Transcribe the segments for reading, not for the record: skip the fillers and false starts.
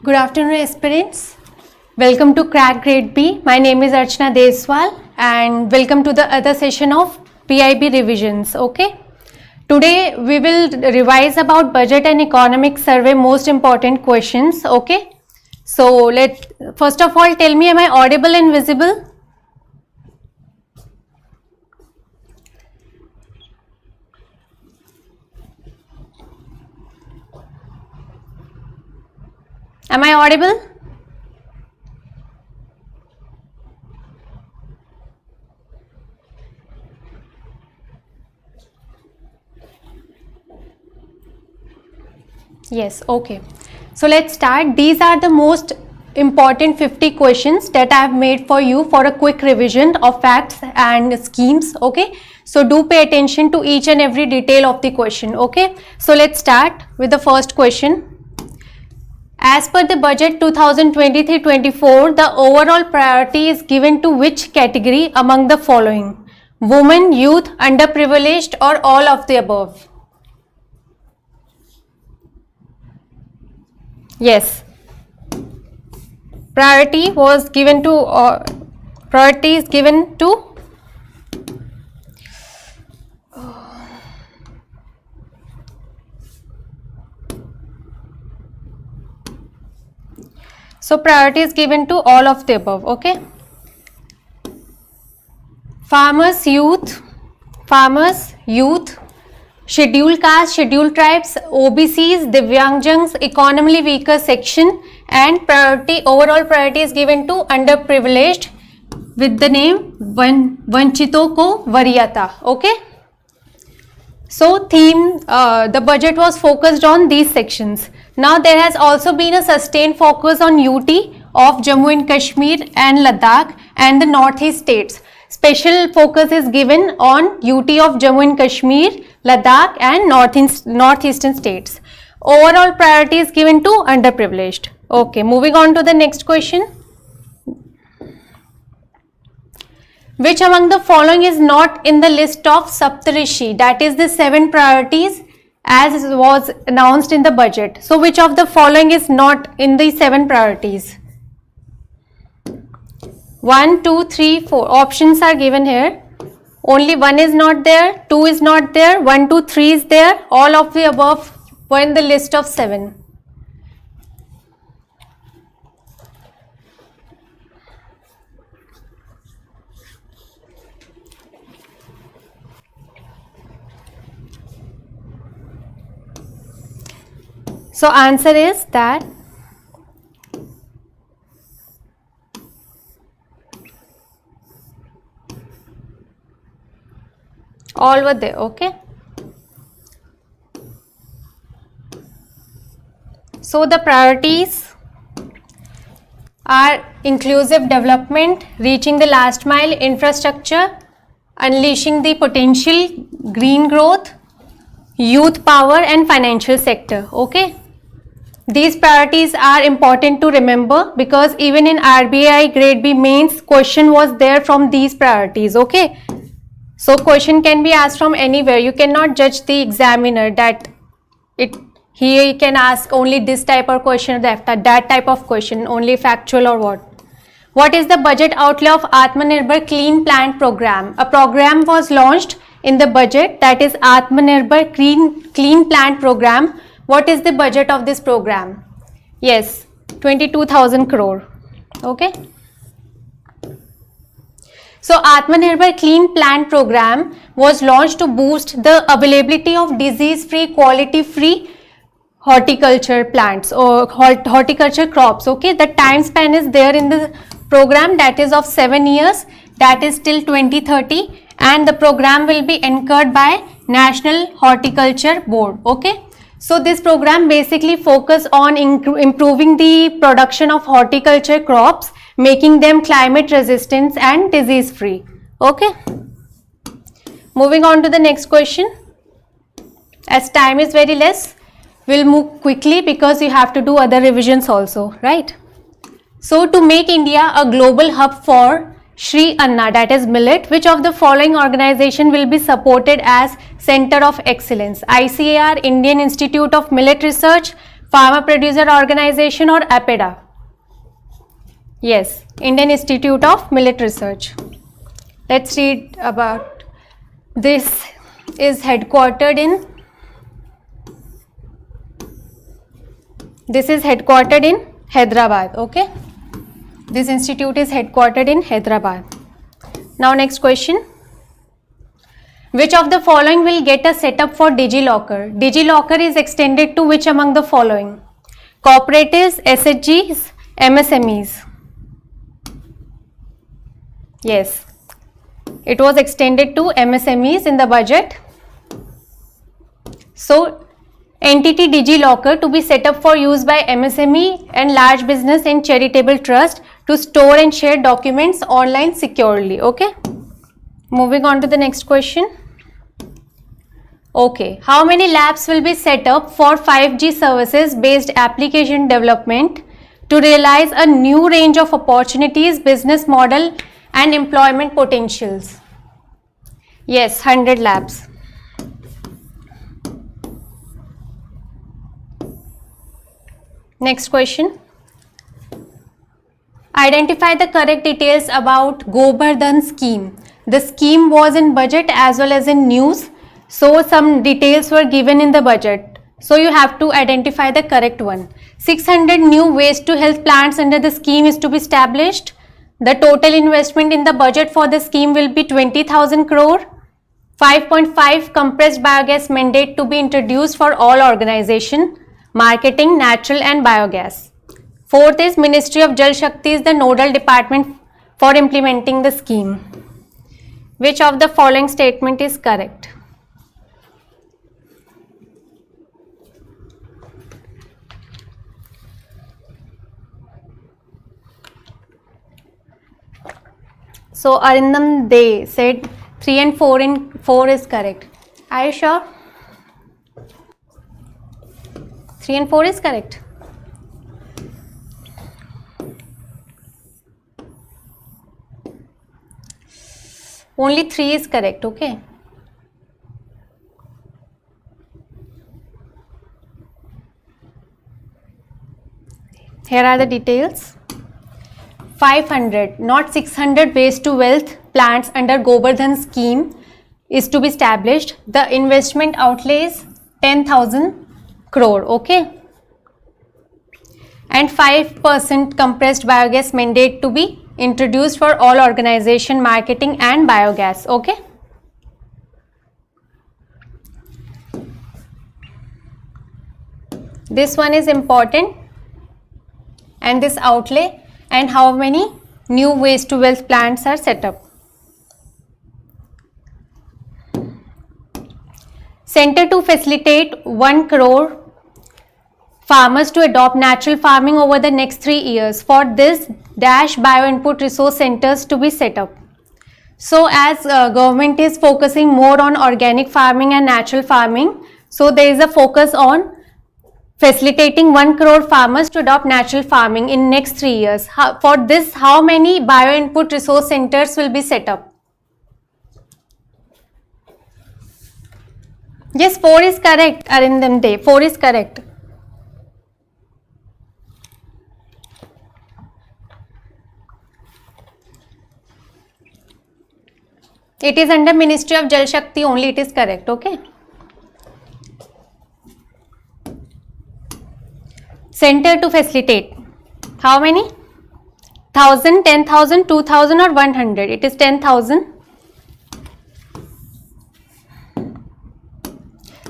Good afternoon, aspirants. Welcome to Crack Grade B. My name is Archana Deswal and welcome to the other session of PIB revisions. Okay. Today we will revise about budget and economic survey most important questions. Okay. So first of all tell me, am I audible and visible? Am I audible? Yes, okay. So let's start. These are the most important 50 questions that I have made for you for a quick revision of facts and schemes. Okay. So do pay attention to each and every detail of the question. Okay. So let's start with the first question. As per the budget 2023-24, the overall priority is given to which category among the following? Women, youth, underprivileged, or all of the above? Yes. Priority is given to So priority is given to all of the above. Okay. Farmers, youth, scheduled caste, scheduled tribes, OBCs, Divyangjangs, economically weaker section, and overall priority is given to underprivileged with the name Vanchito Ko Variyata. Okay. So the budget was focused on these sections. Now there has also been a sustained focus on UT of Jammu and Kashmir and Ladakh and the northeast states. Special focus is given on UT of Jammu and Kashmir, Ladakh and northeastern states. Overall priority is given to underprivileged. Okay, moving on to the next question. Which among the following is not in the list of Saptarishi, that is the 7 priorities as was announced in the budget? So which of the following is not in the 7 priorities? 1, 2, 3, 4 options are given here. Only 1 is not there, 2 is not there, 1, 2, 3 is there. All of the above were in the list of 7. So answer is that all were there. Okay. So the priorities are inclusive development, reaching the last mile, infrastructure, unleashing the potential, green growth, youth power and financial sector. Okay. These priorities are important to remember because even in RBI Grade B mains question was there from these priorities. Okay. So question can be asked from anywhere. You cannot judge the examiner that he can ask only this type of question or that type of question, only factual or what. What is the budget outlay of Atmanirbhar Clean Plant Program? A program was launched in the budget, that is Atmanirbhar Clean Plant Program. What is the budget of this program? Yes, 22,000 crore. Okay. So Atmanirbhar Clean Plant Program was launched to boost the availability of disease-free, quality-free horticulture plants or horticulture crops. Okay. The time span is there in the program, that is of 7 years, that is till 2030, and the program will be anchored by National Horticulture Board. Okay. So this program basically focus on improving the production of horticulture crops, making them climate resistant and disease free. Okay. Moving on to the next question. As time is very less, we'll move quickly because you have to do other revisions also, right? So to make India a global hub for Shri Anna, that is millet, which of the following organization will be supported as Center of Excellence? ICAR, Indian Institute of Millet Research, Farmer Producer Organization or APEDA? Yes, Indian Institute of Millet Research. Let's read about this. Is headquartered in Hyderabad. Okay, this institute is headquartered in Hyderabad. Now next question. Which of the following will get a setup for DigiLocker? DigiLocker is extended to which among the following? Cooperatives, SHGs, MSMEs. Yes, it was extended to MSMEs in the budget. So, entity DigiLocker to be set up for use by MSME and large business and charitable trust to store and share documents online securely. Okay. Moving on to the next question. Okay, how many labs will be set up for 5G services based application development to realize a new range of opportunities, business model and employment potentials? Yes, 100 labs. Next question. Identify the correct details about Govardhan scheme. The scheme was in budget as well as in news. So some details were given in the budget. So you have to identify the correct one. 600 new waste to health plants under the scheme is to be established. The total investment in the budget for the scheme will be 20,000 crore. 5.5 compressed biogas mandate to be introduced for all organization, marketing, natural and biogas. Fourth is Ministry of Jal Shakti is the nodal department for implementing the scheme. Which of the following statement is correct? So Arindam, they said 3 and 4 is correct. Are you sure? 3 and 4 is correct. Only 3 is correct, okay. Here are the details. 500, not 600 waste to wealth plants under Govardhan scheme is to be established. The investment outlay is 10,000 crore, okay. And 5% compressed biogas mandate to be introduced for all organization, marketing and biogas, okay. This one is important, and this outlay and how many new waste to wealth plants are set up. Center to facilitate 1 crore farmers to adopt natural farming over the next 3 years. For this, dash bio input resource centers to be set up. So as government is focusing more on organic farming and natural farming, so there is a focus on facilitating 1 crore farmers to adopt natural farming in next 3 years. For this, how many bio input resource centers will be set up? Yes, 4 is correct, Arindam De. 4 is correct. It is under Ministry of Jal Shakti only, it is correct, okay. Center to facilitate. How many? 1,000, 10,000, 2,000 or 100? It is 10,000.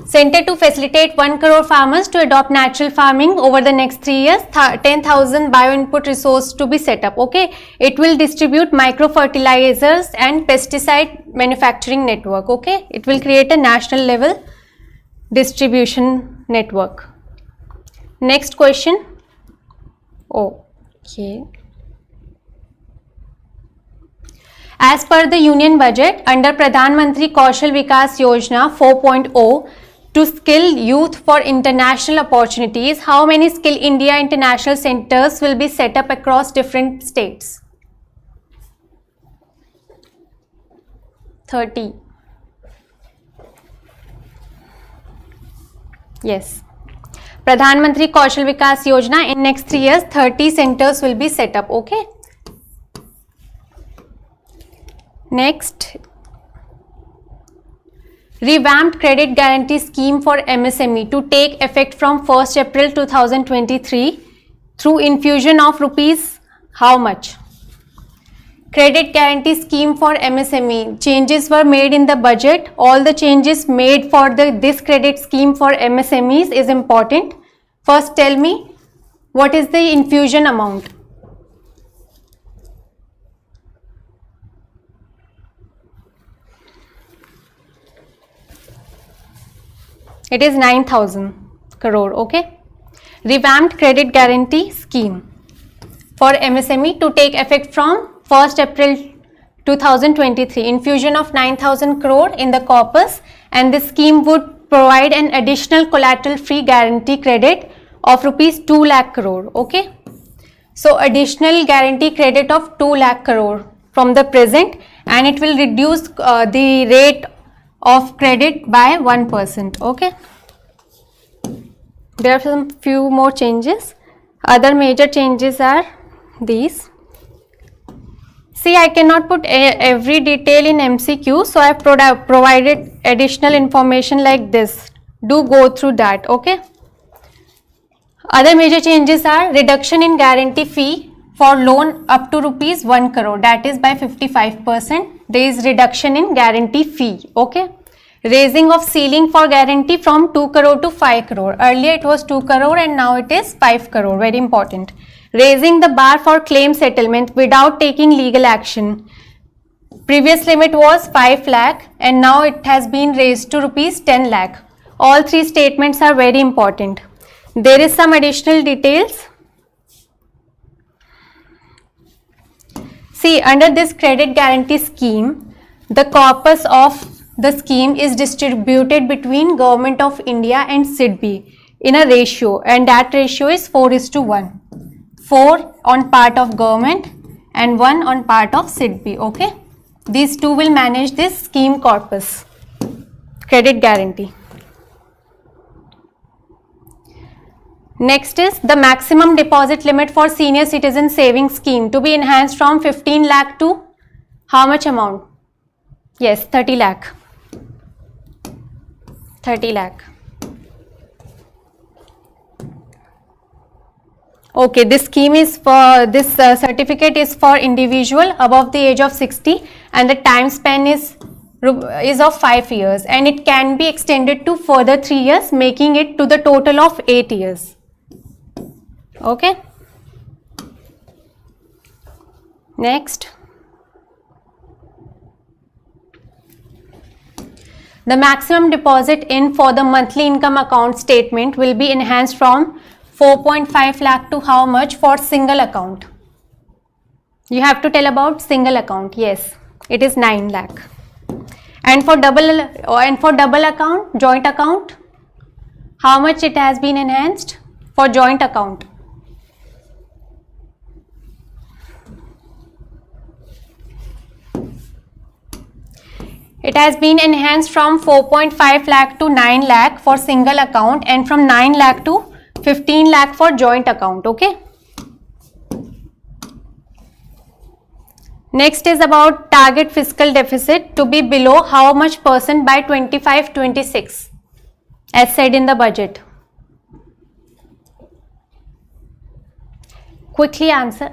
Center to facilitate 1 crore farmers to adopt natural farming over the next 3 years. 10,000 bio input resource to be set up. Okay, it will distribute micro fertilizers and pesticide manufacturing network. Okay, it will create a national level distribution network. Next question. Okay. As per the union budget under Pradhan Mantri Kaushal Vikas Yojana 4.0 to skill youth for international opportunities, how many Skill India international centers will be set up across different states? 30. Yes. Pradhan Mantri Kaushal Vikas Yojana, in next 3 years 30 centers will be set up. Okay. Next, revamped credit guarantee scheme for MSME to take effect from 1st April 2023 through infusion of rupees how much? Credit guarantee scheme for MSME, changes were made in the budget. All the changes made for this credit scheme for MSMEs is important. First tell me, what is the infusion amount? It is 9,000 crore. Okay. Revamped credit guarantee scheme for MSME to take effect from 1st April 2023. Infusion of 9,000 crore in the corpus, and this scheme would provide an additional collateral free guarantee credit of rupees 2 lakh crore. Okay. So additional guarantee credit of 2 lakh crore from the present, and it will reduce the rate of credit by 1%. Okay. There are some few more changes. Other major changes are these. See, I cannot put every detail in MCQ, so I have provided additional information like this. Do go through that. Okay. Other major changes are reduction in guarantee fee for loan up to rupees 1 crore, that is by 55%. There is reduction in guarantee fee. Okay. Raising of ceiling for guarantee from 2 crore to 5 crore. Earlier it was 2 crore and now it is 5 crore. Very important. Raising the bar for claim settlement without taking legal action. Previous limit was 5 lakh and now it has been raised to rupees 10 lakh. All three statements are very important. There is some additional details. See, under this credit guarantee scheme, the corpus of the scheme is distributed between Government of India and SIDBI in a ratio, and that ratio is 4:1. 4 on part of government and 1 on part of SIDBI. Okay. These two will manage this scheme corpus, credit guarantee. Next is the maximum deposit limit for senior citizen savings scheme to be enhanced from 15 lakh to how much amount? Yes, 30 lakh. 30 lakh. Okay, this scheme is for, this certificate is for individual above the age of 60 and the time span is of 5 years and it can be extended to further 3 years, making it to the total of 8 years. Okay. Next. The maximum deposit in for the monthly income account statement will be enhanced from 4.5 lakh to how much for single account? You have to tell about single account. Yes, it is 9 lakh. And for double account, joint account, how much it has been enhanced for joint account? It has been enhanced from 4.5 lakh to 9 lakh for single account and from 9 lakh to 15 lakh for joint account. Okay. Next is about target fiscal deficit to be below how much percent by 25-26 as said in the budget. Quickly answer.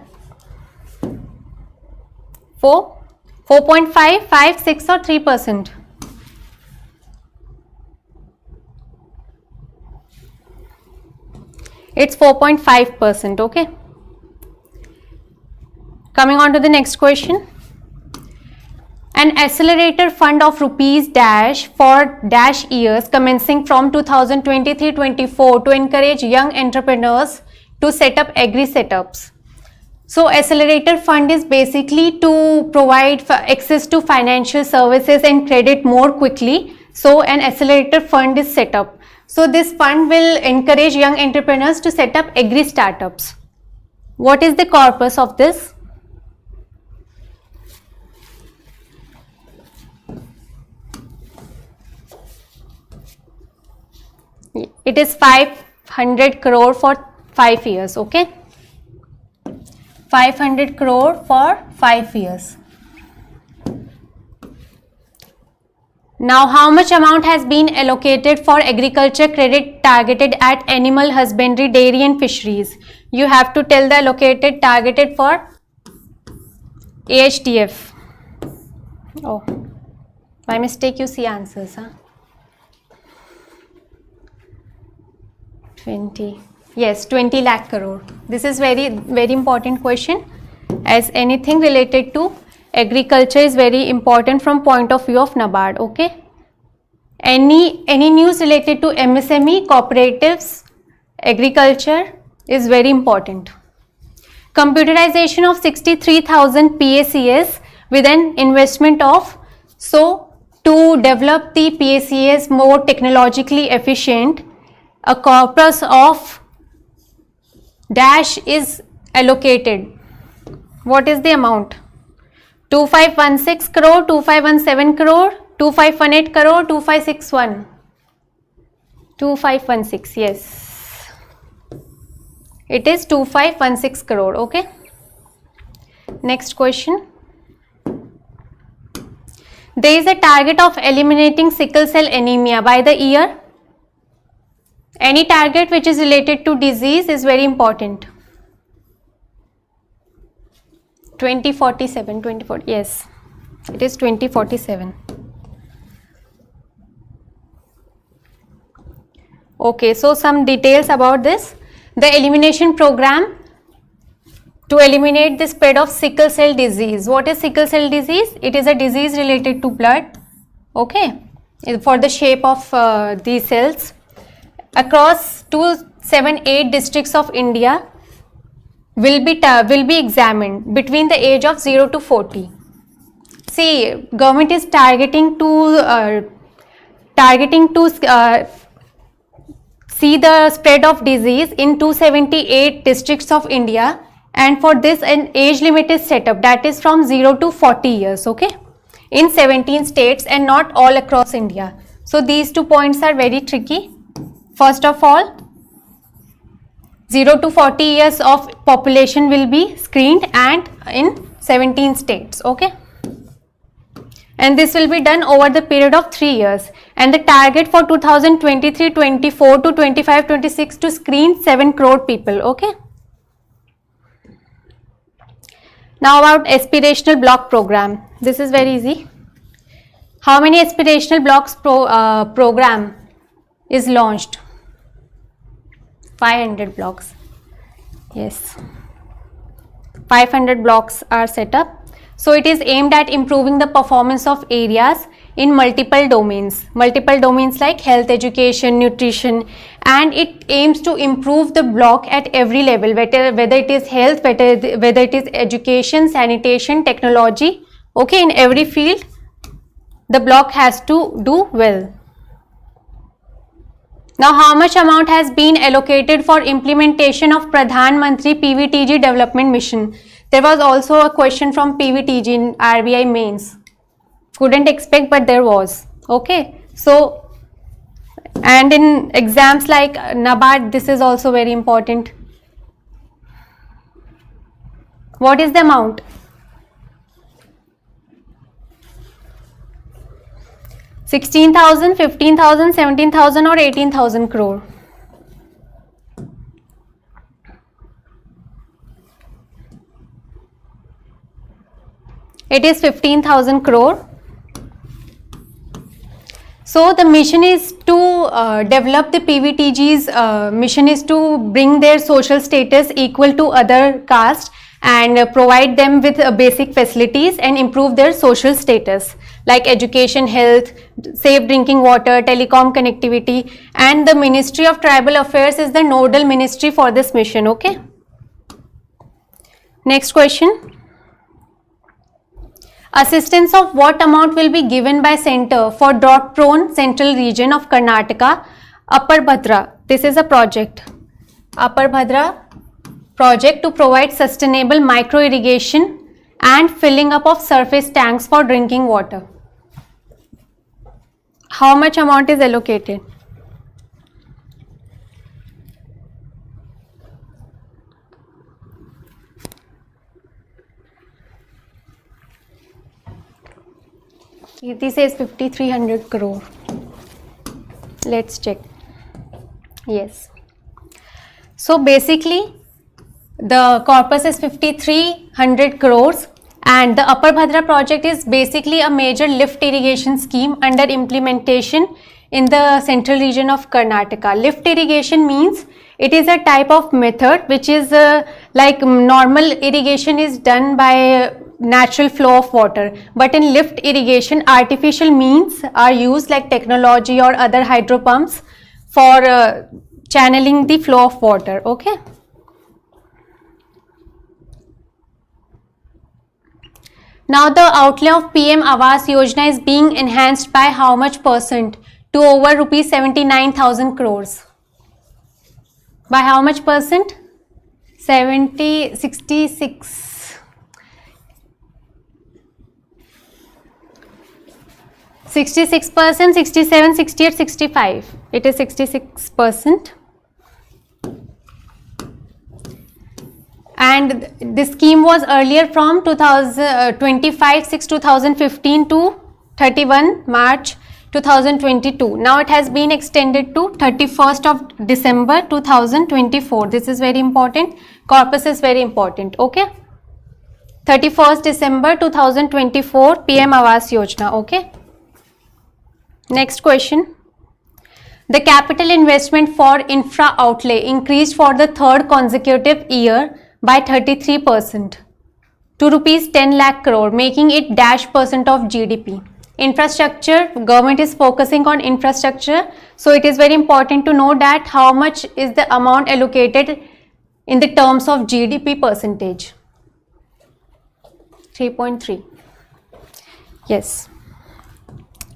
4.5, 5, 6 or 3%? It's 4.5%. Okay. Coming on to the next question. An accelerator fund of rupees dash for dash years commencing from 2023-24 to encourage young entrepreneurs to set up agri setups. So accelerator fund is basically to provide access to financial services and credit more quickly. So an accelerator fund is set up. So this fund will encourage young entrepreneurs to set up agri startups. What is the corpus of this? It is 5 500 crore for 5 years. Okay, 500 crore for 5 years. Now, how much amount has been allocated for agriculture credit targeted at animal husbandry, dairy and fisheries? You have to tell the allocated targeted for AHTF. Oh, by mistake you see answers, huh? 20. Yes, 20 lakh crore. This is very important question, as anything related to agriculture is very important from point of view of NABARD. Okay, any news related to MSME, cooperatives, agriculture is very important. Computerization of 63,000 PACS with an investment of, so to develop the PACS more technologically efficient, a corpus of dash is allocated. What is the amount? 2516 crore, 2517 crore, 2518 crore, 2561. 2516, yes. It is 2516 crore, okay. Next question. There is a target of eliminating sickle cell anemia by the year. Any target which is related to disease is very important. 2047, 2040, yes, it is 2047. Okay, so some details about this. The elimination program to eliminate the spread of sickle cell disease. What is sickle cell disease? It is a disease related to blood, okay, for the shape of these cells. Across 278 districts of India will be examined between the age of 0 to 40. See, government is targeting to see the spread of disease in 278 districts of India, and for this an age limit is set up, that is from 0 to 40 years, okay, in 17 states and not all across India. So these 2 points are very tricky. First of all, 0 to 40 years of population will be screened and in 17 states, okay, and this will be done over the period of 3 years, and the target for 2023-24 to 25-26 to screen 7 crore people, okay. Now about aspirational block program. This is very easy. How many aspirational blocks program is launched? 500 blocks. Yes, 500 blocks are set up. So it is aimed at improving the performance of areas in multiple domains like health, education, nutrition, and it aims to improve the block at every level, whether it is health, whether it is education, sanitation, technology, okay, in every field the block has to do well. Now, how much amount has been allocated for implementation of Pradhan Mantri PVTG development mission? There was also a question from PVTG in RBI mains. Couldn't expect, but there was, okay. So, and in exams like NABARD, this is also very important. What is the amount? 16,000, 15,000, 17,000 or 18,000 crore. It is 15,000 crore. So the mission is to develop the PVTG's mission is to bring their social status equal to other castes and provide them with basic facilities and improve their social status like education, health, safe drinking water, telecom connectivity, and the Ministry of Tribal Affairs is the nodal ministry for this mission, okay. Next question. Assistance of what amount will be given by Center for Drought Prone Central Region of Karnataka, Upper Bhadra. This is a project, Upper Bhadra project to provide sustainable micro irrigation and filling up of surface tanks for drinking water. How much amount is allocated? Kirti says 5300 crore. Let's check. Yes. So basically the corpus is 5300 crores and the Upper Bhadra project is basically a major lift irrigation scheme under implementation in the central region of Karnataka. Lift irrigation means it is a type of method which is like normal irrigation is done by natural flow of water, but in lift irrigation artificial means are used like technology or other hydro pumps for channeling the flow of water. Okay. Now the outlay of PM Awas Yojana is being enhanced by how much percent to over rupees 79,000 crores? By how much percent? 66, 67, 68, 65. It is 66%. And this scheme was earlier from 25/6/2015 to 31 March 2022. Now it has been extended to 31st of December 2024. This is very important. Corpus is very important. Okay. 31st December 2024 PM Awas Yojana. Okay. Next question. The capital investment for infra outlay increased for the third consecutive year by 33% to rupees 10 lakh crore, making it -% of GDP. Infrastructure, government is focusing on infrastructure, so it is very important to know that how much is the amount allocated in the terms of GDP percentage. 3.3. Yes,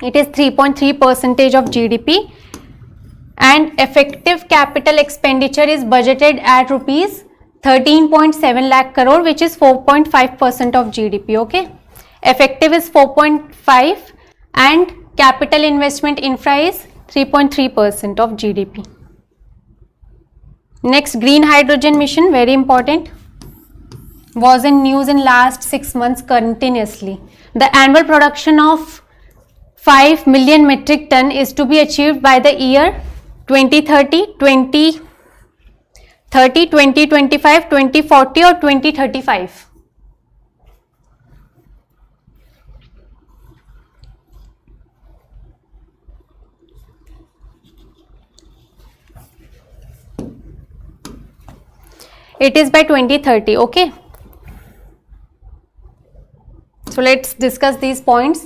it is 3.3% of GDP, and effective capital expenditure is budgeted at rupees 13.7 lakh crore, which is 4.5% of GDP. Okay, effective is 4.5 and capital investment infra is 3.3% of GDP. Next, green hydrogen mission, very important, was in news in last 6 months continuously. The annual production of 5 million metric ton is to be achieved by the year 2030, 2025, 2040 or 2035. It is by 2030. Okay. So let's discuss these points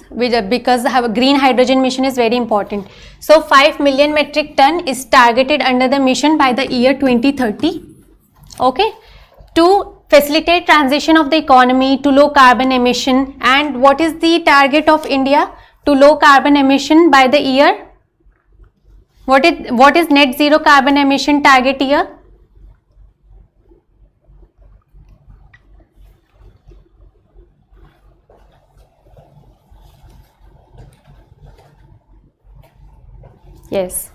because the green hydrogen mission is very important. So 5 million metric ton is targeted under the mission by the year 2030. Okay. To facilitate transition of the economy to low carbon emission. And what is the target of India to low carbon emission by the year? What is net zero carbon emission target year? Yes.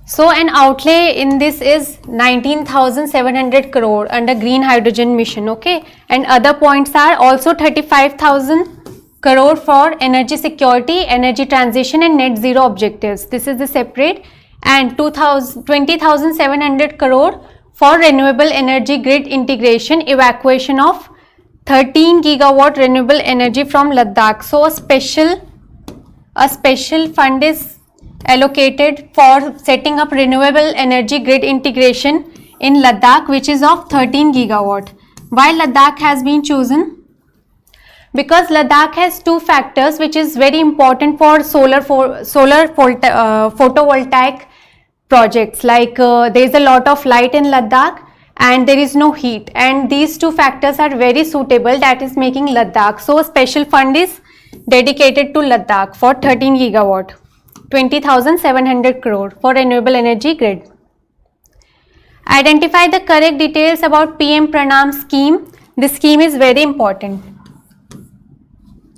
So an outlay in this is 19,700 crore under green hydrogen mission. Okay, and other points are also 35,000 crore for energy security, energy transition and net zero objectives. This is the separate, and 20,700 crore for renewable energy grid integration, evacuation of 13 gigawatt renewable energy from Ladakh. So a special fund is allocated for setting up renewable energy grid integration in Ladakh, which is of 13 gigawatt. Why Ladakh has been chosen? Because Ladakh has two factors which is very important for solar photovoltaic projects, like there is a lot of light in Ladakh and there is no heat, and these two factors are very suitable, that is making Ladakh. So a special fund is dedicated to Ladakh for 13 gigawatt, 20,700 crore for renewable energy grid. Identify the correct details about PM Pranam scheme. This scheme is very important.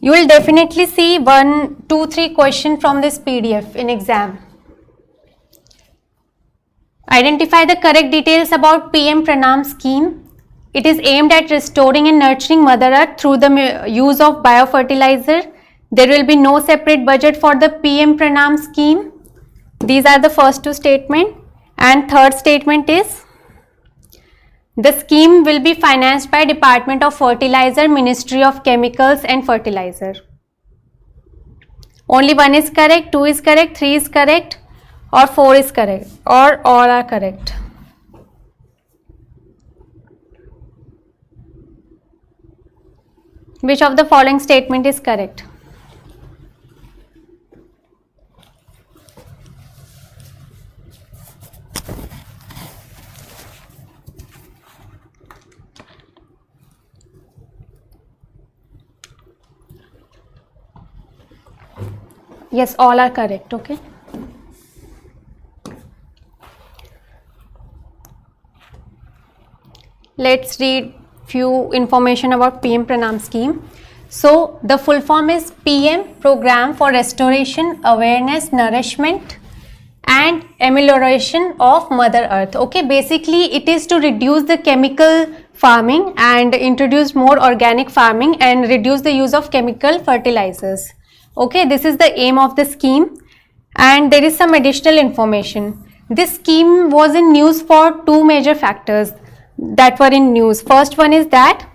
You will definitely see 1, 2, 3 questions from this PDF in exam. Identify the correct details about PM Pranam scheme. It is aimed at restoring and nurturing Mother Earth through the use of biofertilizer, There will be no separate budget for the PM Pranam scheme. These are the first two statements. And third statement is, the scheme will be financed by Department of Fertilizer, Ministry of Chemicals and Fertilizer. Only one is correct, 2 is correct, 3 is correct, or 4 is correct, or all are correct. Which of the following statement is correct? Yes, all are correct, okay. Let's read few information about PM Pranam scheme. So, the full form is PM Program for Restoration, Awareness, Nourishment and Amelioration of Mother Earth. Okay, basically it is to reduce the chemical farming and introduce more organic farming and reduce the use of chemical fertilizers. Okay, this is the aim of the scheme, and there is some additional information. This scheme was in news for two major factors that were in news. First one is that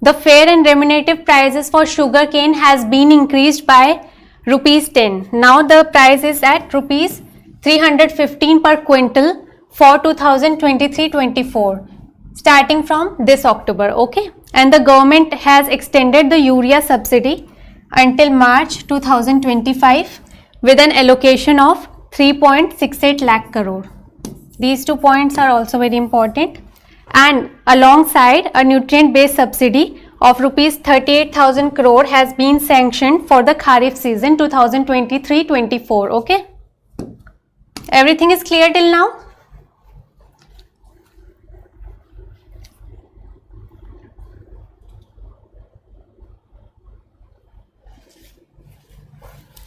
the fair and remunerative prices for sugar cane has been increased by rupees 10. Now the price is at rupees 315 per quintal for 2023-24 starting from this October. Okay, and the government has extended the urea subsidy until March 2025 with an allocation of 3.68 lakh crore. These 2 points are also very important. And alongside, a nutrient based subsidy of rupees 38,000 crore has been sanctioned for the Kharif season 2023-24. Okay, everything is clear till now?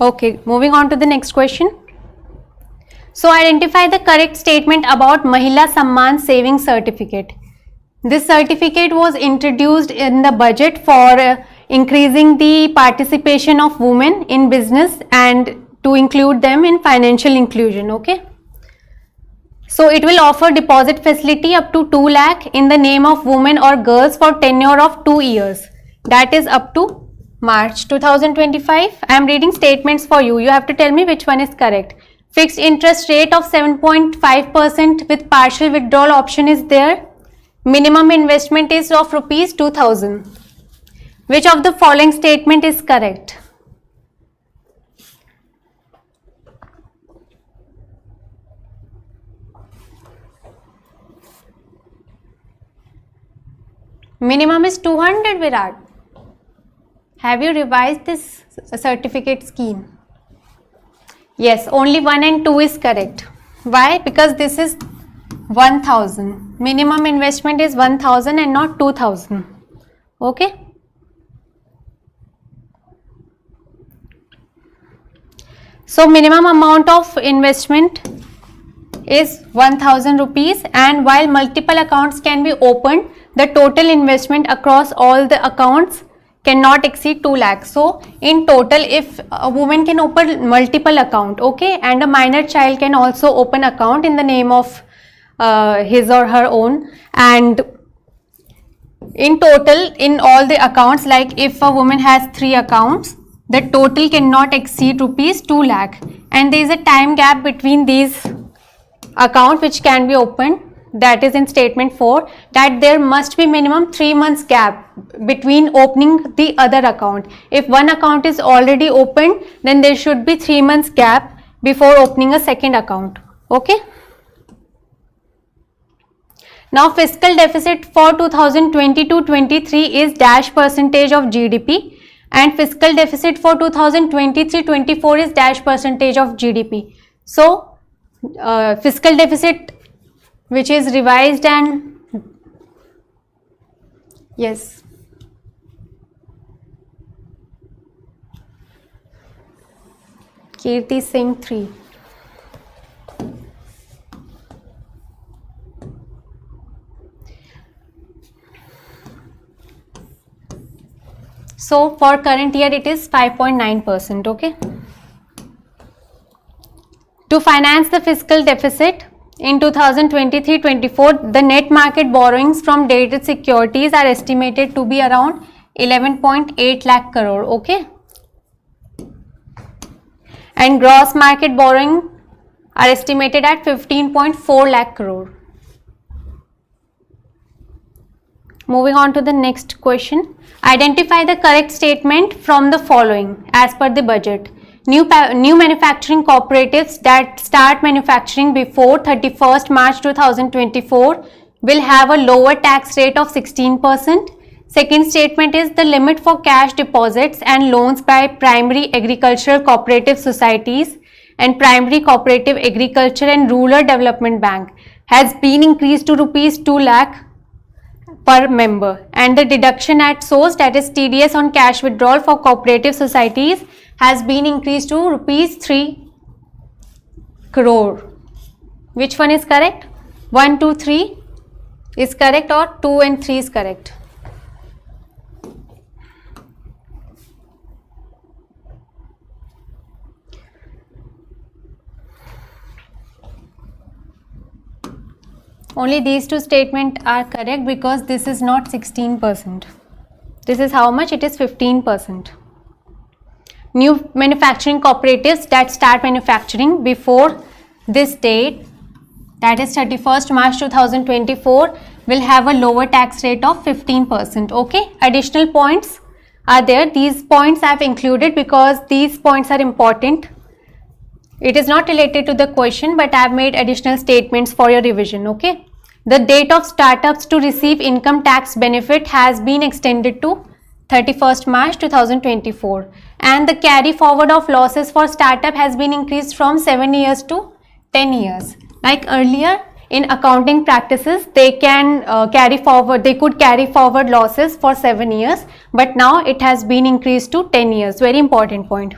Okay, moving on to the next question. So, identify the correct statement about Mahila Samman Savings Certificate. This certificate was introduced in the budget for increasing the participation of women in business and to include them in financial inclusion. Okay. So, it will offer deposit facility up to 2 lakh in the name of women or girls for tenure of 2 years. That is up to March 2025. I am reading statements for you. You have to tell me which one is correct. Fixed interest rate of 7.5% with partial withdrawal option is there. Minimum investment is of rupees 2000. Which of the following statement is correct? Minimum is 200, Virat. Have you revised this certificate scheme? Yes, only 1 and 2 is correct. Why? Because this is 1000. Minimum investment is 1000 and not 2000. Okay. So, minimum amount of investment is 1000 rupees, and while multiple accounts can be opened, the total investment across all the accounts cannot exceed 2 lakhs. So, in total, if a woman can open multiple account, okay, and a minor child can also open account in the name of his or her own, and in total, in all the accounts, like if a woman has 3 accounts, the total cannot exceed rupees 2 lakh, and there is a time gap between these accounts which can be opened. That is in statement 4, that there must be minimum 3 months gap between opening the other account. If one account is already opened, then there should be 3 months gap before opening a second account. Okay. Now, fiscal deficit for 2022-23 is dash percentage of GDP, and fiscal deficit for 2023-24 is dash percentage of GDP. So, fiscal deficit which is revised and yes. Kirti Singh 3. So for current year it is 5.9%. Okay. To finance the fiscal deficit in 2023-24, the net market borrowings from dated securities are estimated to be around 11.8 lakh crore. Okay. And gross market borrowing are estimated at 15.4 lakh crore. Moving on to the next question. Identify the correct statement from the following as per the budget. New manufacturing cooperatives that start manufacturing before 31st March 2024 will have a lower tax rate of 16%. Second statement is the limit for cash deposits and loans by primary agricultural cooperative societies and primary cooperative agriculture and rural development bank has been increased to rupees 2 lakh per member, and the deduction at source, that is TDS on cash withdrawal for cooperative societies, has been increased to rupees 3 crore. Which one is correct? 1, 2, 3 is correct, or 2 and 3 is correct? Only these two statements are correct because this is not 16%. This is how much? It is 15%. New manufacturing cooperatives that start manufacturing before this date, that is 31st March 2024, will have a lower tax rate of 15%. Okay. Additional points are there. These points I have included because these points are important. It is not related to the question, but I have made additional statements for your revision. Okay. The date of startups to receive income tax benefit has been extended to 31st March 2024, and the carry forward of losses for startup has been increased from 7 years to 10 years. Like earlier in accounting practices, they can could carry forward losses for 7 years, but now it has been increased to 10 years. Very important point.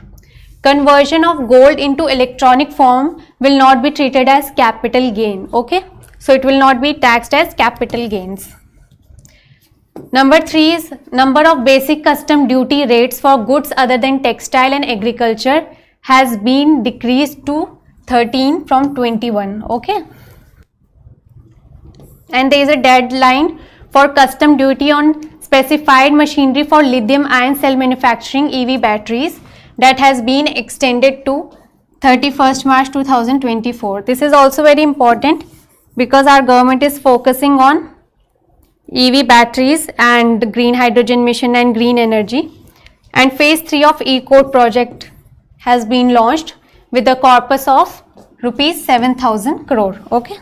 Conversion of gold into electronic form will not be treated as capital gain. Okay. So it will not be taxed as capital gains. Number 3 is number of basic custom duty rates for goods other than textile and agriculture has been decreased to 13 from 21. Okay. And there is a deadline for custom duty on specified machinery for lithium ion cell manufacturing EV batteries that has been extended to 31st March 2024. This is also very important because our government is focusing on EV batteries and green hydrogen mission and green energy, and phase 3 of E-Code project has been launched with a corpus of rupees 7,000 crore. Okay.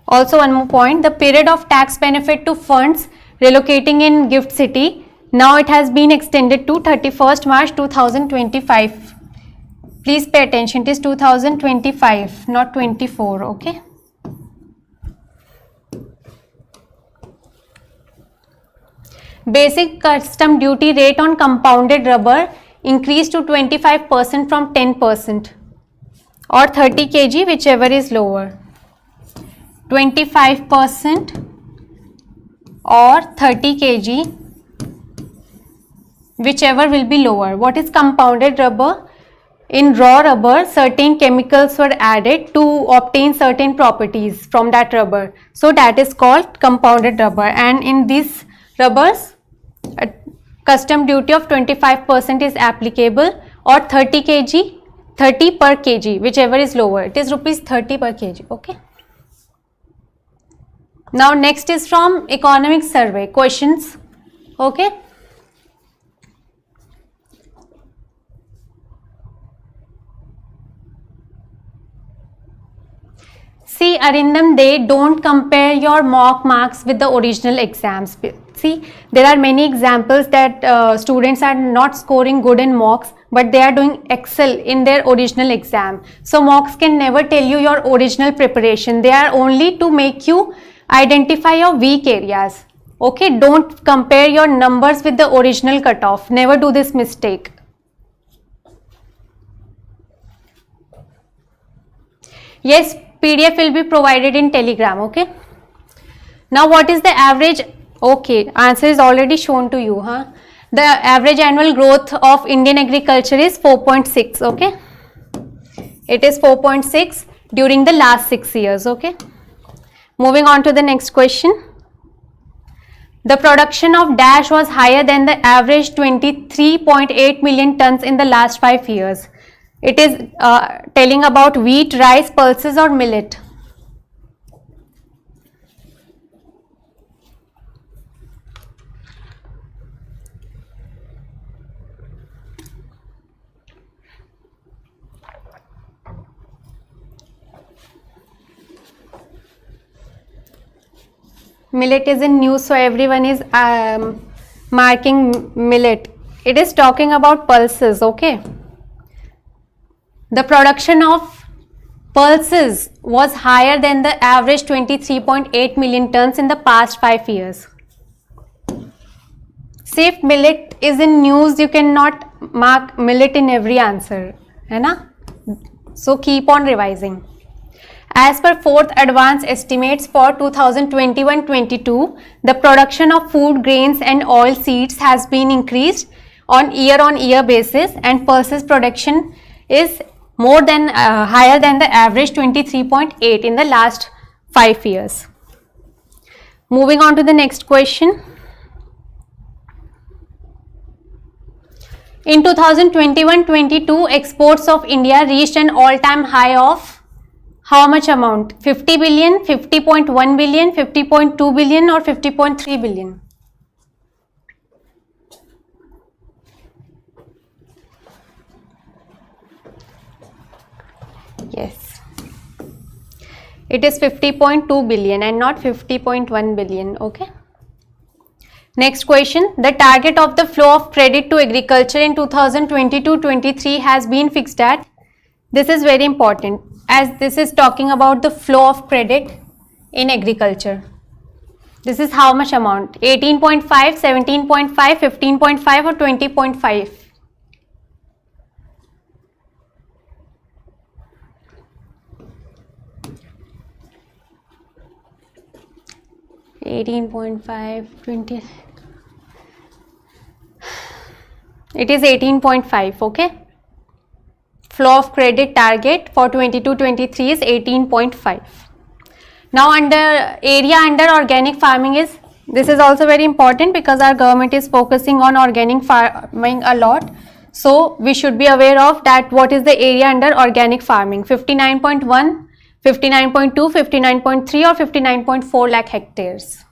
Also one more point, the period of tax benefit to funds relocating in GIFT City, now it has been extended to 31st March 2025. Please pay attention, it is 2025, not 24, okay. Basic custom duty rate on compounded rubber increased to 25% from 10% or 30 kg, whichever is lower. 25% or 30 kg, whichever will be lower. What is compounded rubber? In raw rubber, certain chemicals were added to obtain certain properties from that rubber. So that is called compounded rubber, and in these rubbers, a custom duty of 25% is applicable, or 30 kg, 30 per kg, whichever is lower. It is rupees 30 per kg. Okay. Now next is from economic survey questions. Okay. See Arindam, they don't compare your mock marks with the original exams. See, there are many examples that students are not scoring good in mocks, but they are doing excel in their original exam. So mocks can never tell you your original preparation. They are only to make you identify your weak areas. Okay, don't compare your numbers with the original cutoff. Never do this mistake. Yes, PDF will be provided in Telegram. Okay. Now what is the average? Okay, answer is already shown to you, huh? The average annual growth of Indian agriculture is 4.6, okay? It is 4.6 during the last 6 years, okay? Moving on to the next question. The production of dash was higher than the average 23.8 million tons in the last 5 years. It is telling about wheat, rice, pulses or millet. Millet is in news, so everyone is marking millet. It is talking about pulses, okay? The production of pulses was higher than the average 23.8 million tons in the past 5 years. See, if millet is in news, you cannot mark millet in every answer, है ना? So keep on revising. As per 4th advance estimates for 2021-22, the production of food grains and oil seeds has been increased on year basis, and pulses production is more than higher than the average 23.8 in the last 5 years. Moving on to the next question. In 2021-22, exports of India reached an all-time high of how much amount? 50 billion, 50.1 billion, 50.2 billion or 50.3 billion? Yes. It is 50.2 billion and not 50.1 billion, okay? Next question. The target of the flow of credit to agriculture in 2022-23 has been fixed at, this is very important, as this is talking about the flow of credit in agriculture. This is how much amount? 18.5, 17.5, 15.5 or 20.5? It is 18.5, okay? Flow of credit target for 22-23 is 18.5. Now under area under organic farming is, this is also very important because our government is focusing on organic farming a lot. So we should be aware of that what is the area under organic farming, 59.1, 59.2, 59.3 or 59.4 lakh hectares.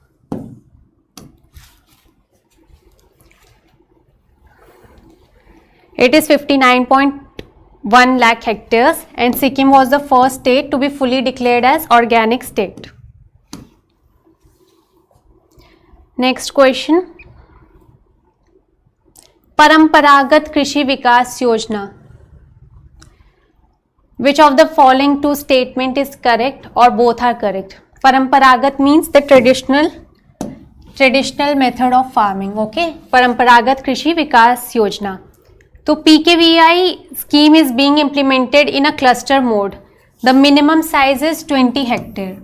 It is 59.1 lakh hectares, and Sikkim was the first state to be fully declared as organic state. Next question. Paramparagat Krishi Vikas Yojana. Which of the following two statement is correct or both are correct? Paramparagat means the traditional method of farming, okay? Paramparagat Krishi Vikas Yojana. So PKVI scheme is being implemented in a cluster mode. The minimum size is 20 hectare.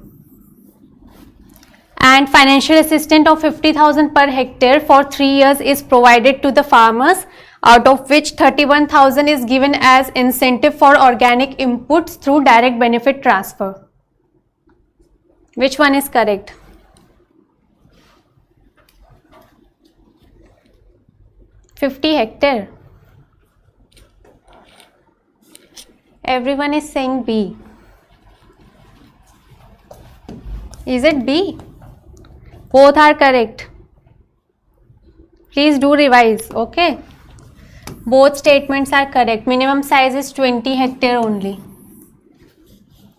And financial assistance of 50,000 per hectare for 3 years is provided to the farmers, out of which 31,000 is given as incentive for organic inputs through direct benefit transfer. Which one is correct? $50 hectare. Everyone is saying B. Is it B? Both are correct. Please do revise, okay? Both statements are correct. Minimum size is 20 hectare only.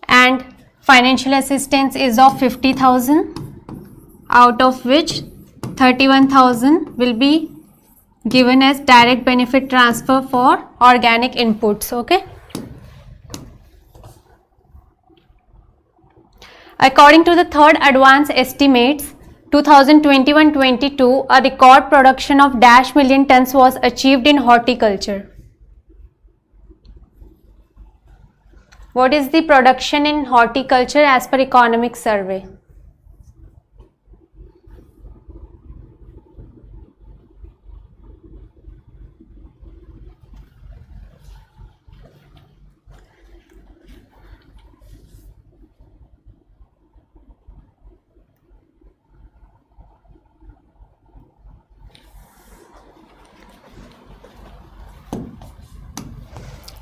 And financial assistance is of 50,000, out of which 31,000 will be given as direct benefit transfer for organic inputs, okay? According to the third advance estimates, 2021-22, a record production of dash million tons was achieved in horticulture. What is the production in horticulture as per economic survey?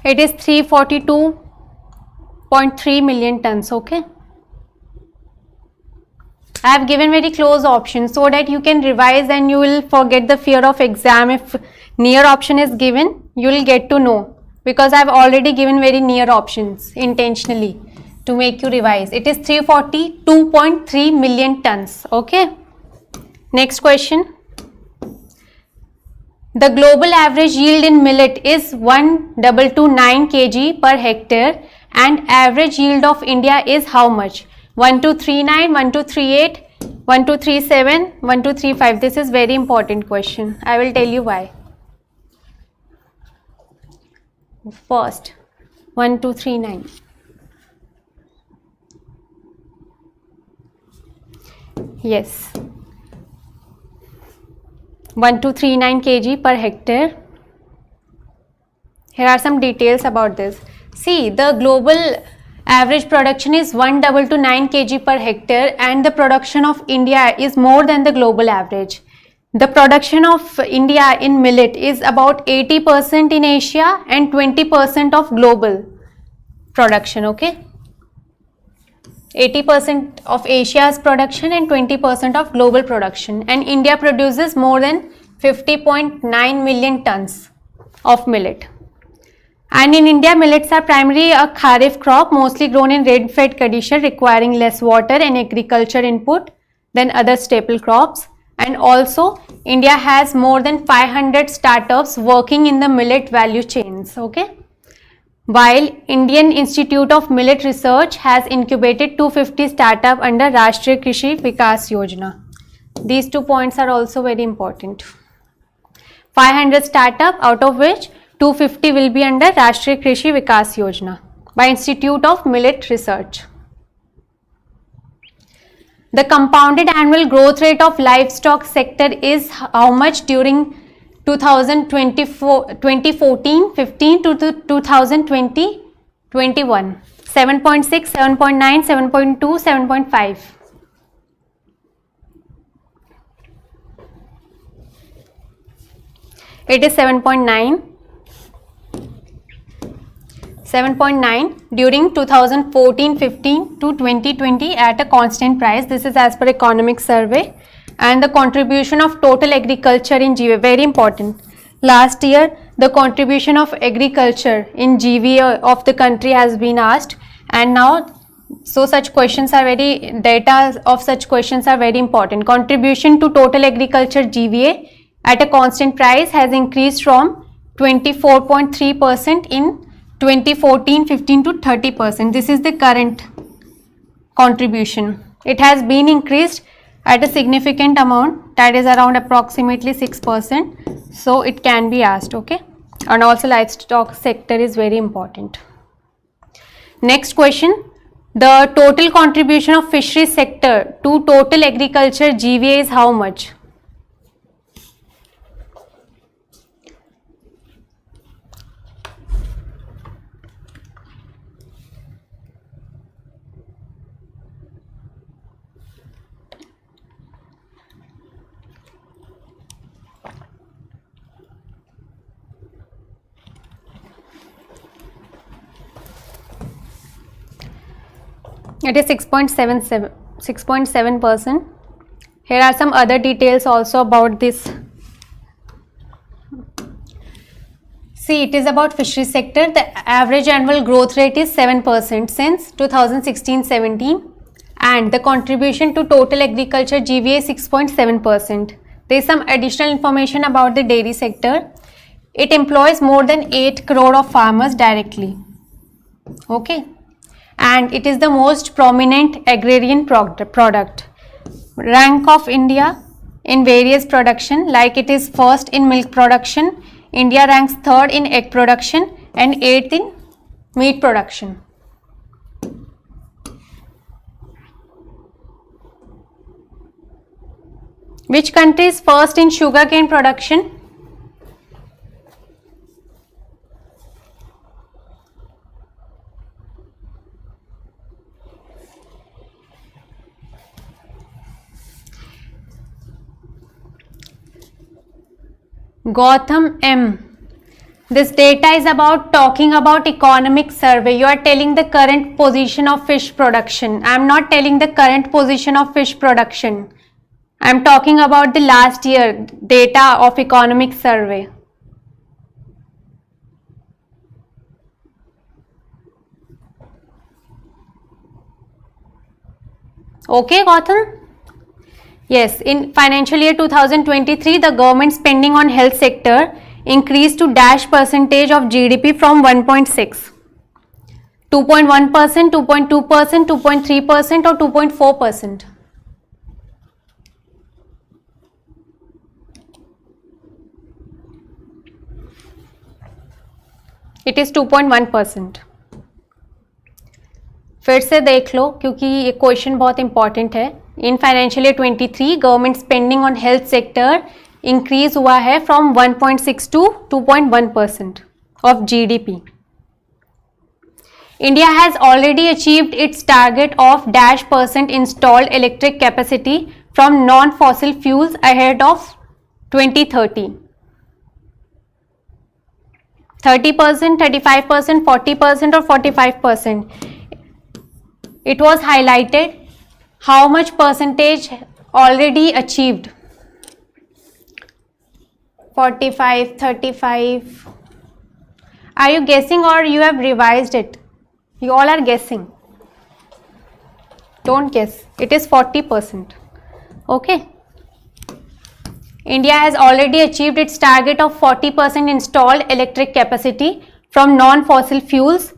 It is 342.3 million tons. Okay. I have given very close options so that you can revise and you will forget the fear of exam. If near option is given, you will get to know, because I have already given very near options intentionally to make you revise. It is 342.3 million tons. Okay. Next question. The global average yield in millet is 1229 kg per hectare, and average yield of India is how much? 1239, 1238, 1237, 1235. This is very important question. I will tell you why. First, 1239. Yes. 1239 kg per hectare. Here are some details about this. See, the global average production is 1229 kg per hectare, and the production of India is more than the global average. The production of India in millet is about 80% in Asia and 20% of global production. Okay. 80% of Asia's production and 20% of global production, and India produces more than 50.9 million tons of millet. And in India, millets are primarily a kharif crop, mostly grown in red-fed condition, requiring less water and agriculture input than other staple crops. And also, India has more than 500 startups working in the millet value chains. Okay. While Indian Institute of Millet Research has incubated 250 startups under Rashtriya Krishi Vikas Yojana. These 2 points are also very important. 500 startups, out of which 250 will be under Rashtriya Krishi Vikas Yojana by Institute of Millet Research. The compounded annual growth rate of livestock sector is how much during 2014-15 to 2020-21? 7.6, 7.9, 7.2, 7.5. It is 7.9. 7.9 during 2014-15 to 2020 at a constant price. This is as per economic survey. And the contribution of total agriculture in GVA, very important. Last year, the contribution of agriculture in GVA of the country has been asked, and now, so such questions are very, data of such questions are very important. Contribution to total agriculture GVA at a constant price has increased from 24.3% in 2014-15 to 30%. This is the current contribution. It has been increased at a significant amount, that is around approximately 6%. So it can be asked. Okay. And also livestock sector is very important. Next question. The total contribution of fisheries sector to total agriculture GVA is how much? It is 6.7%. Here are some other details also about this. See, it is about fisheries sector. The average annual growth rate is 7% since 2016-17, and the contribution to total agriculture GVA is 6.7%. There is some additional information about the dairy sector. It employs more than 8 crore of farmers directly. Okay. And it is the most prominent agrarian product. Rank of India in various production, like it is first in milk production, India ranks third in egg production and 8th in meat production. Which country is first in sugarcane production? Gautam M. This data is about talking about economic survey. You are telling the current position of fish production. I am not telling the current position of fish production. I am talking about the last year data of economic survey. Okay, Gautam? Yes, in financial year 2023, the government spending on health sector increased to dash percentage of GDP from 1.6, 2.1%, 2.2%, 2.3% or 2.4%. It is 2.1%. फिर से देख लो क्योंकि ये question बहुत important है. In financial year 23 government spending on health sector increase हुआ है from 1.6 to 2.1% of GDP. India has already achieved its target of dash percent installed electric capacity from non-fossil fuels ahead of 2030. 30%, 35%, 40% or 45%. It was highlighted how much percentage already achieved. 45, 35. Are you guessing or you have revised it? You all are guessing. Don't guess. It is 40%. Okay. India has already achieved its target of 40% installed electric capacity from non-fossil fuels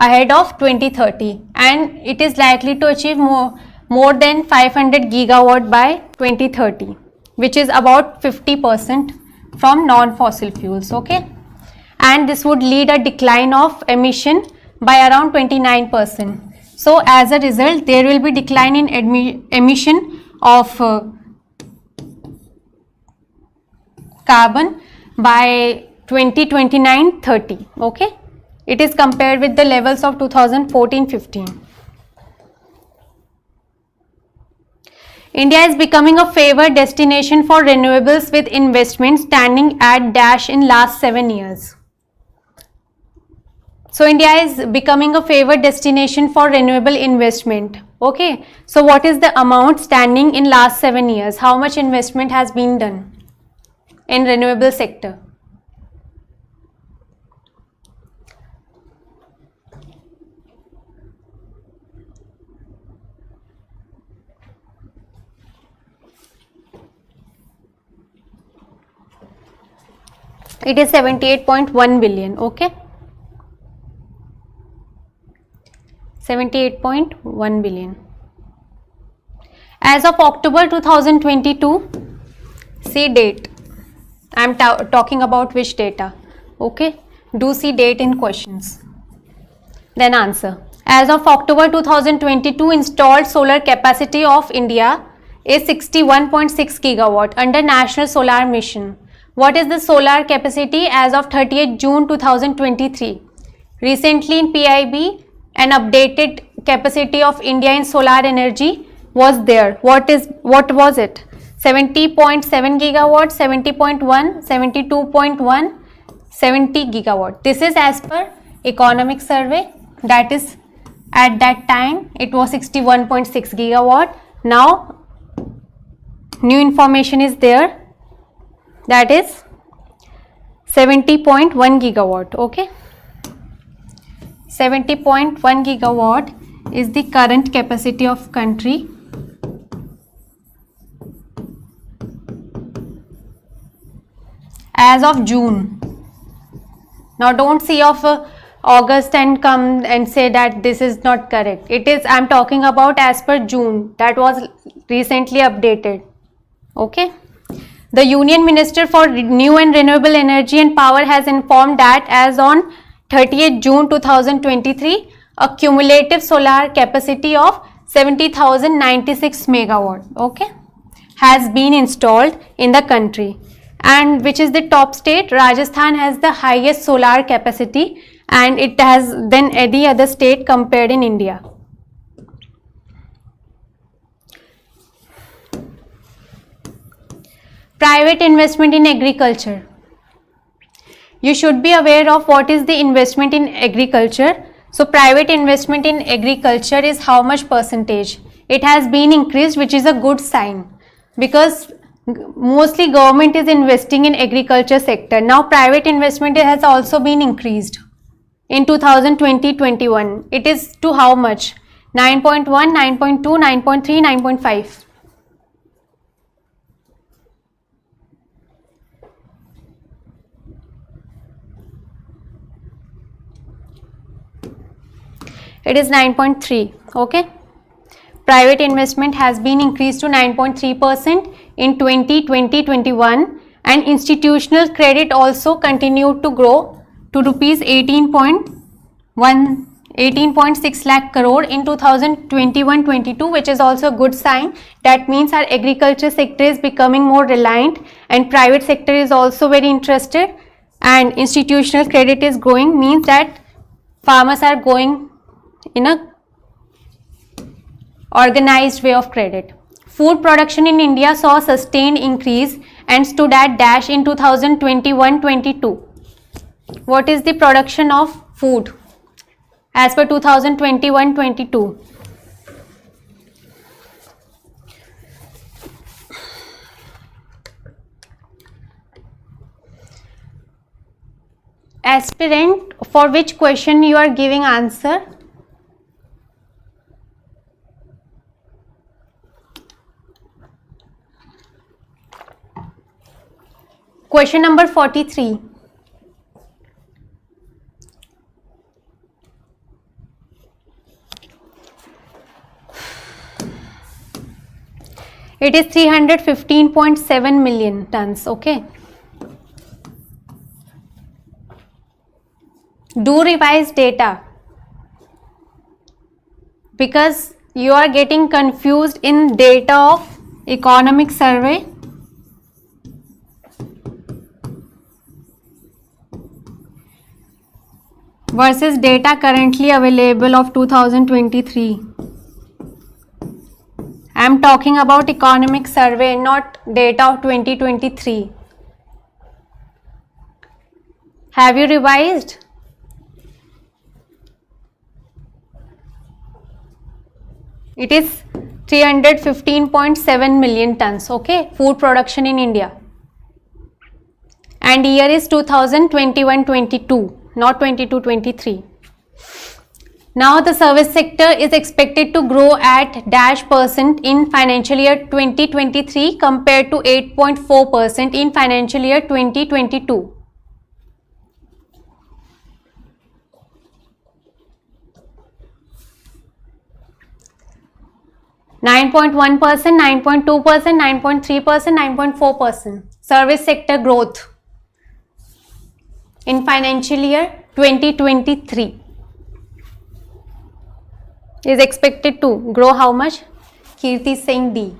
ahead of 2030, and it is likely to achieve more than 500 gigawatt by 2030, which is about 50% from non-fossil fuels. Okay, and this would lead a decline of emission by around 29%. So as a result, there will be decline in emission of carbon by 2029-30. Okay, it is compared with the levels of 2014-15. India is becoming a favored destination for renewables with investment standing at dash in last 7 years. So India is becoming a favored destination for renewable investment. Okay, so what is the amount standing in last 7 years? How much investment has been done in renewable sector? It is 78.1 billion. Okay, 78.1 billion. As of October 2022, see date. I am talking about which data. Okay, do see date in questions. Then answer. As of October 2022, installed solar capacity of India is 61.6 gigawatt under National Solar Mission. What is the solar capacity as of 30th June 2023? Recently in PIB, an updated capacity of India in solar energy was there. What was it? 70.7 gigawatt, 70.1, 72.1, 70 gigawatt. This is as per economic survey. That is, at that time it was 61.6 gigawatt. Now new information is there, that is 70.1 gigawatt. Okay, 70.1 gigawatt is the current capacity of country as of June. Now don't see of August and come and say that this is not correct. It is, I am talking about as per June, that was recently updated. Okay, the Union Minister for New and Renewable Energy and Power has informed that as on 30th June 2023, a cumulative solar capacity of 70,096 megawatt, okay, has been installed in the country. And which is the top state? Rajasthan has the highest solar capacity, and it has then any other state compared in India. Private investment in agriculture. you should be aware of what is the investment in agriculture. So private investment in agriculture is how much percentage? It has been increased, which is a good sign, because mostly government is investing in agriculture sector. Now private investment has also been increased in 2020-21. It is to how much? 9.1, 9.2, 9.3, 9.5. It is 9.3. Okay. Private investment has been increased to 9.3% in 2020-21, and institutional credit also continued to grow to rupees 18.6 lakh crore in 2021-22, which is also a good sign. That means our agriculture sector is becoming more reliant, and private sector is also very interested, and institutional credit is growing, means that farmers are going in a organized way of credit. Food production in India saw a sustained increase and stood at dash in 2021-22. What is the production of food as per 2021-22? Aspirant, for which question you are giving answer? Question number 43. It is 315.7 million tons. Okay. Do revise data, because you are getting confused in data of economic survey versus data currently available of 2023. I am talking about economic survey, not data of 2023. Have you revised? It is 315.7 million tons, okay, food production in India. And year is 2021-22. Not 22-23. Now the service sector is expected to grow at dash percent in financial year 2023 compared to 8.4% in financial year 2022. (9.1%), 9.2%, 9.3%, 9.4%. Service sector growth in financial year 2023 is expected to grow how much? Kirti saying D.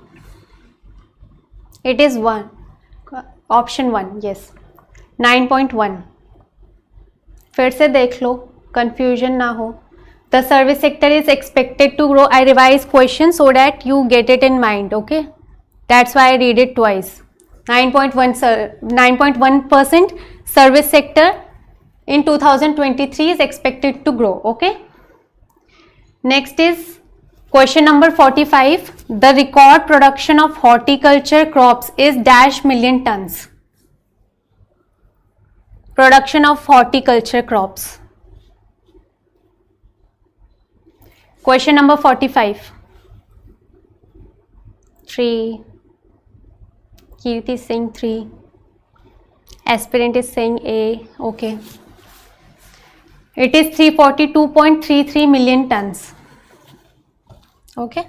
It is 1. Option 1. Yes. 9.1. फिर से देख लो, confusion ना हो. The service sector is expected to grow. I revise question so that you get it in mind. Okay. That's why I read it twice. 9.1% service sector in 2023 is expected to grow. Okay. Next is question number 45. The record production of horticulture crops is dash million tons. Production of horticulture crops. Question number 45. 3. Kirti is saying 3. Aspirant is saying A. Okay. It is 342.33 million tons. Okay.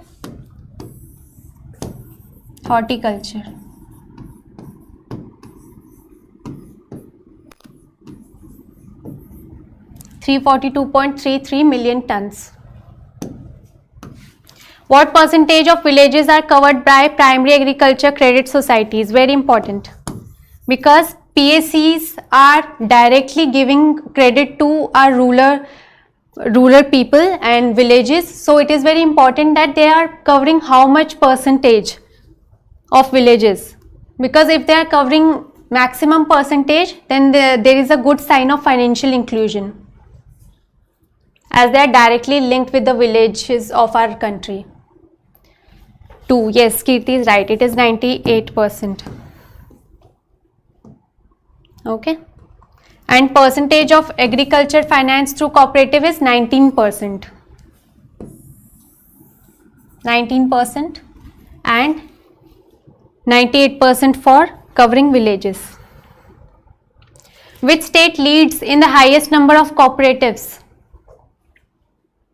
Horticulture. $342.33 million tons. What percentage of villages are covered by primary agriculture credit societies? Very important, because PACs are directly giving credit to our rural people and villages. So it is very important that they are covering how much percentage of villages, because if they are covering maximum percentage, then there is a good sign of financial inclusion, as they are directly linked with the villages of our country. 2, yes, Kirti is right, it is 98%. Okay, and percentage of agriculture finance through cooperative is 19%. 19% and 98% for covering villages. Which state leads in the highest number of cooperatives?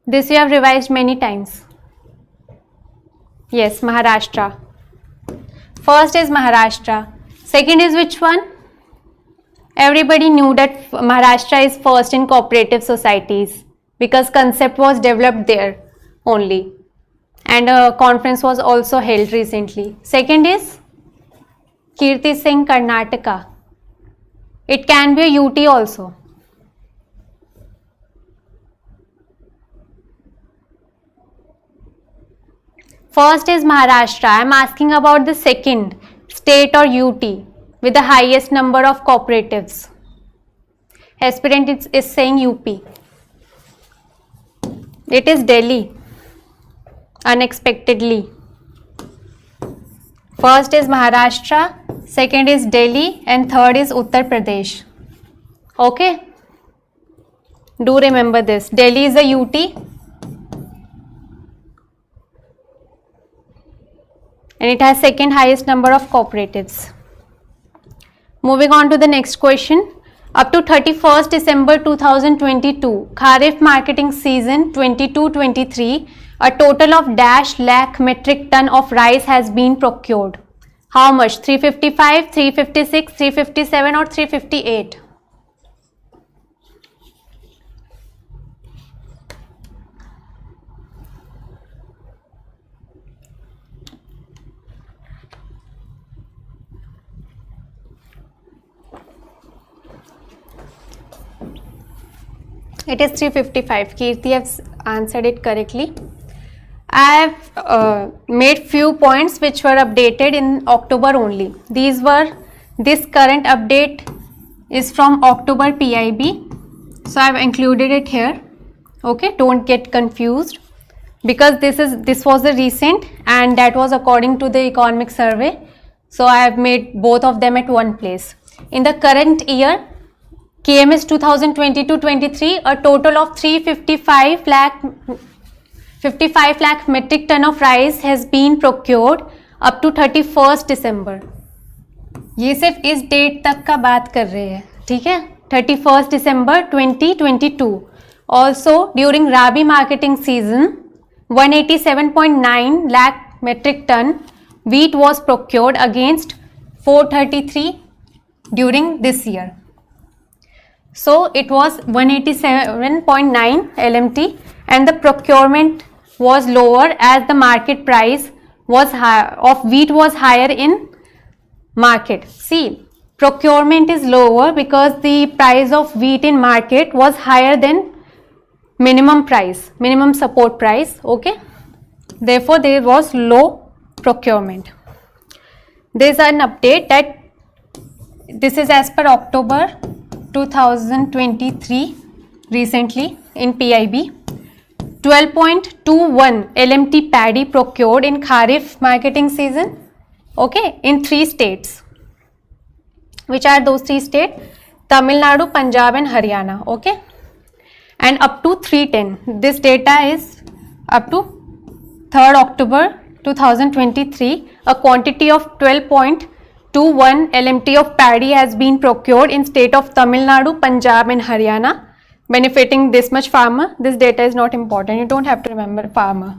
This you have revised many times. Yes, Maharashtra. First is Maharashtra. Second is which one? Everybody knew that Maharashtra is first in cooperative societies because concept was developed there only. And a conference was also held recently. Second is Kirti Singh, Karnataka. It can be a UT also. First is Maharashtra. I am asking about the second state or UT with the highest number of cooperatives. Aspirant is saying UP. It is Delhi. Unexpectedly. First is Maharashtra, second is Delhi, and third is Uttar Pradesh. Okay? Do remember this. Delhi is a UT. And it has second highest number of cooperatives. Moving on to the next question. Up to 31st December 2022, Kharif marketing season 22-23, a total of dash lakh metric ton of rice has been procured. How much? 355, 356, 357 or 358? It is 355. Kirti has answered it correctly. I have made few points which were updated in October only. This current update is from October PIB. So I have included it here. Okay, don't get confused because this was the recent and that was according to the economic survey. So I have made both of them at one place. In the current year, KMS 2022-23, a total of 55 lakh metric ton of rice has been procured up to 31st December. ये सिर्फ इस date तक का बात कर रहे हैं, ठीक है? 31st December 2022. Also, during Rabi marketing season, 187.9 lakh metric ton wheat was procured against 433 during this year. So it was 187.9 LMT and the procurement was lower as the market price was of wheat was higher in market. See, procurement is lower because the price of wheat in market was higher than minimum price, minimum support price. Okay, therefore there was low procurement. There is an update that this is as per October 2023 recently in PIB. 12.21 LMT paddy procured in Kharif marketing season, okay, in 3 states. Which are those 3 states? Tamil Nadu, Punjab and Haryana, okay. And up to 310. This data is up to 3rd October 2023. A quantity of 12.21 LMT of paddy has been procured in state of Tamil Nadu, Punjab and Haryana, benefiting this much farmer. This data is not important. You don't have to remember farmer,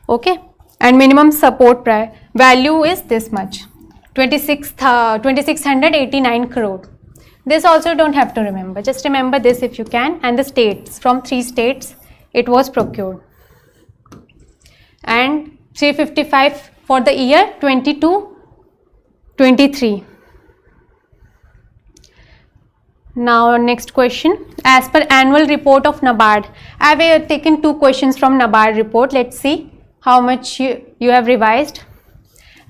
okay. And minimum support price value is this much, 2689 crore. This also don't have to remember. Just remember this if you can. And the states, from 3 states it was procured. And 355 for the year 22-23. Now next question. As per annual report of NABARD, I have taken 2 questions from NABARD report. Let's see how much you have revised.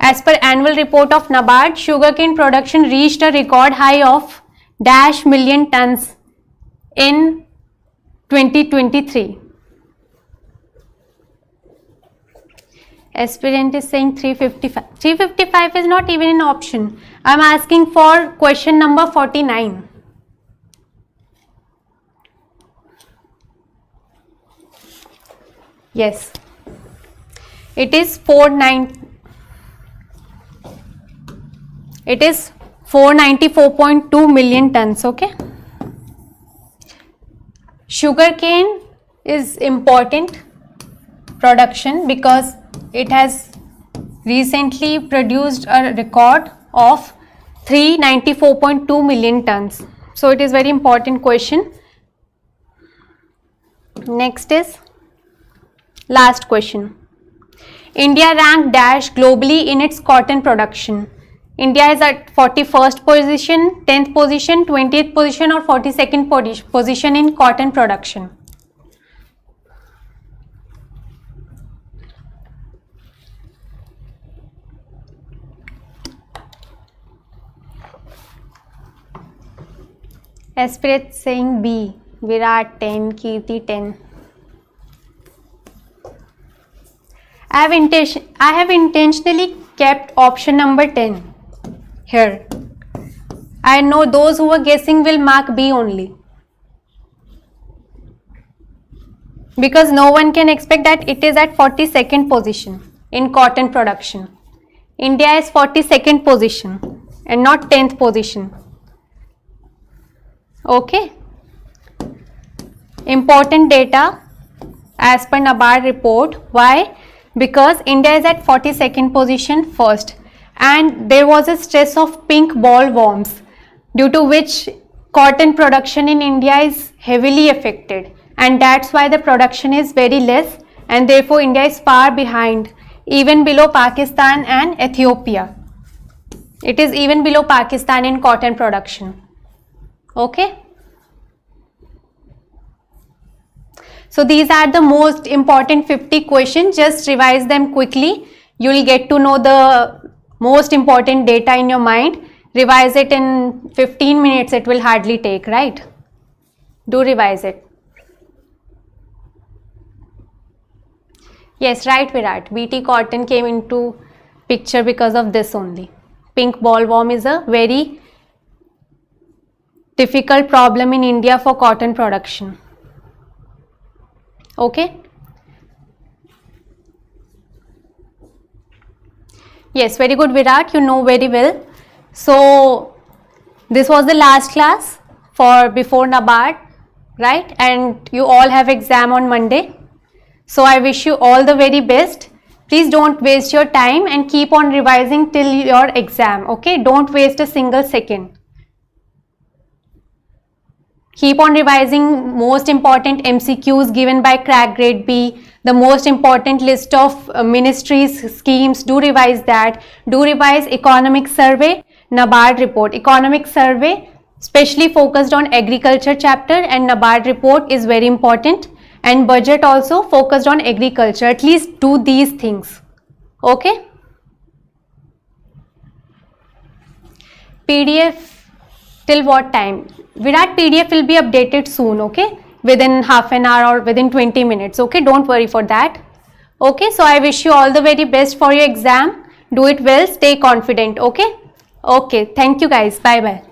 As per annual report of NABARD, sugarcane production reached a record high of dash million tons in 2023. Aspirant is saying 355. 355 is not even an option. I am asking for question number 49. Yes, it is 494.2 million tons. Okay, sugarcane is important production because it has recently produced a record of 394.2 million tons. So it is very important question. Next is last question. India ranked dash globally in its cotton production. India is at 41st position, 10th position, 20th position or 42nd position in cotton production. Aspirant saying B, Virat 10, Kirti 10. I have intentionally kept option number 10 here. I know those who are guessing will mark B only, because no one can expect that it is at 42nd position in cotton production. India is 42nd position and not 10th position. Okay. Important data as per NABARD report. Why? Because India is at 42nd position first, and there was a stress of pink bollworms, due to which cotton production in India is heavily affected, and that's why the production is very less, and therefore India is far behind, even below Pakistan and Ethiopia. It is even below Pakistan in cotton production. Okay. So these are the most important 50 questions. Just revise them quickly. You will get to know the most important data in your mind. Revise it in 15 minutes. It will hardly take, right? Do revise it. Yes, right, Virat. BT cotton came into picture because of this only. Pink bollworm is a very difficult problem in India for cotton production. Okay. Yes, very good, Virat. You know very well. So this was the last class for before NABARD, right? And you all have exam on Monday. So I wish you all the very best. Please don't waste your time and keep on revising till your exam. Okay, don't waste a single second. Keep on revising most important MCQs given by Crack Grade B, the most important list of ministries, schemes. Do revise that. Do revise economic survey, NABARD report. Economic survey specially focused on agriculture chapter, and NABARD report is very important, and budget also focused on agriculture. At least do these things. Okay. PDF till what time? Virat, PDF will be updated soon, okay? Within half an hour or within 20 minutes, okay? Don't worry for that. Okay, so I wish you all the very best for your exam. Do it well, stay confident, okay? Okay, thank you guys. Bye-bye.